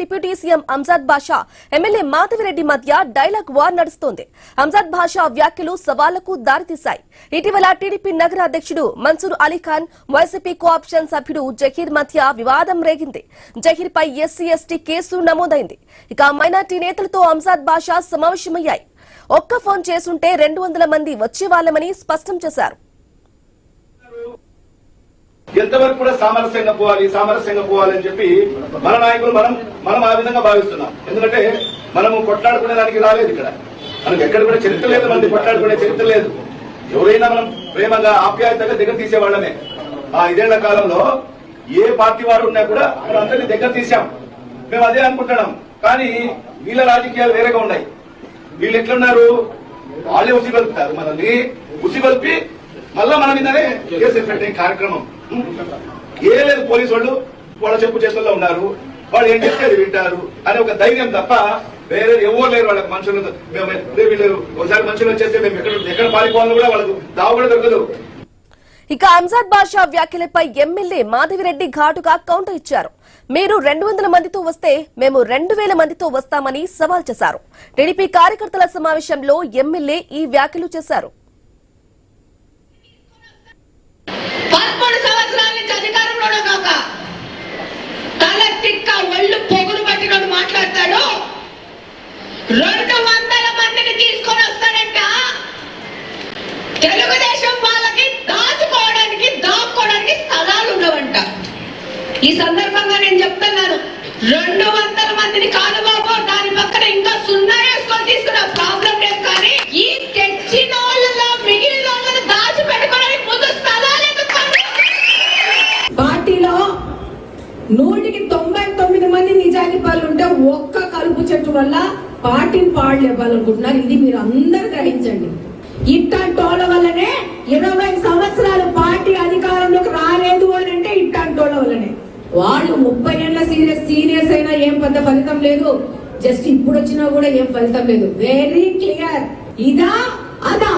Deputy CM Amjad బాషా MLA Madhavi Reddy మధ్య dialogue war నడుస్తోంది. అంజాద్ బాషా వ్యాఖ్యలు సవాళ్లకు దారితీశాయి. ఇటీవల టీడీపీ నగర అధ్యక్షుడు మన్సూర్ అలీఖాన్, వైసీపీ కోఆప్షన్ సభ్యుడు జహీర్ మధ్య వివాదం రేగింది. జహీర్ పై ఎస్సీ ఎస్టీ కేసు నమోదైంది. ఇక మైనార్టీ నేతలతో అంజాద్ బాషా సమావేశమయ్యాయి. ఒక్క ఫోన్ చేసుంటే 200 మంది వచ్చేవాళ్లమని స్పష్టం చేశారు. ఎంతవరకు కూడా సామరస్యంగా పోవాలని చెప్పి మన నాయకులు మనం ఆ విధంగా భావిస్తున్నాం. ఎందుకంటే మనము కొట్లాడుకునే దానికి రాలేదు. ఇక్కడ మనకి ఎక్కడ కూడా చరిత్ర లేదు, మంది కొట్లాడుకునే చరిత్ర లేదు. ఎవరైనా మనం ప్రేమగా ఆప్యాయతగా దగ్గర తీసేవాళ్ళమే. ఆ 5 ఏళ్ల కాలంలో ఏ పార్టీ వారు ఉన్నా కూడా మనం అందరినీ దగ్గర తీసాం. మేము అదే అనుకుంటున్నాం. కానీ వీళ్ళ రాజకీయాలు వేరేగా ఉన్నాయి. వీళ్ళు ఎట్లున్నారు, వాళ్ళే ఉసిగొలుపుతారు, మనల్ని ఉసిగొల్పి మళ్ళా మన మీదనే కేసులు పెట్టే కార్యక్రమం. ఏ లేదు, పోలీసు వాళ్ళు వాళ్ళ చెప్పు చేతుల్లో ఉన్నారు, వాళ్ళు ఏం చెప్తే వింటారు అనే ఒక ధైర్యం తప్ప వేరే ఎవరు లేరు. వాళ్ళకి మనుషులు వీళ్ళు ఒకసారి మనుషులు వచ్చేస్తే మేము ఎక్కడ పారిపోవాలని కూడా వాళ్ళకు దావ కూడా దొరకదు. ఇక అంజాద్ బాషా వ్యాఖ్యలపై ఎమ్మెల్యే మాధవిరెడ్డి ఘాటుగా కౌంటర్ ఇచ్చారు. మీరు 200 మందితో వస్తే మేము 2000 మందితో వస్తామని సవాల్ చేశారు. టీడీపీ కార్యకర్తల సమావేశంలో ఎమ్మెల్యే ఈ వ్యాఖ్యలు చేశారు. 13 సంవత్సరాల నుంచి అధికారంలో కాక తల తిక్క ఒళ్ళు పొగురు పట్టినోడు మాట్లాడతాడు. 200 మందిని తీసుకొని వస్తాడంట. తెలుగుదేశం వాళ్ళకి దాచుకోవడానికి దాక్కోవడానికి స్థలాలు ఉండవంట. ఈ సందర్భంగా నేను చెప్తున్నాను, 200 మందిని కాదు బాబు, దాని పక్కన ఇంకా 0 వేసుకొని తీసుకున్న ప్రాబ్లం లేదు. కానీ ఈ తెచ్చిన వాళ్ళలో మిగిలిన వాళ్ళని దాచి పెట్టుకోవడానికి ముందు స్థలాలు ఎందుకు? పార్టీలో 199 మంది నిజాయితీ పనులు ఉంటే ఒక్క కలుపు చెట్టు వల్ల పార్టీని పాడలేవాలనుకుంటున్నారు. ఇది మీరు అందరు గ్రహించండి. ఇట్టంటోళ్ళ వల్లనే 20 సంవత్సరాలు పార్టీ అధికారంలోకి రాలేదు అని అంటే ఇట్టంటోళ్ళ వల్లనే. వాళ్ళు 30 ఏళ్ల సీనియర్స్ అయినా ఏం పెద్ద ఫలితం లేదు. జస్ట్ ఇప్పుడు వచ్చినా కూడా ఏం ఫలితం లేదు. Very clear. ఇదా అదా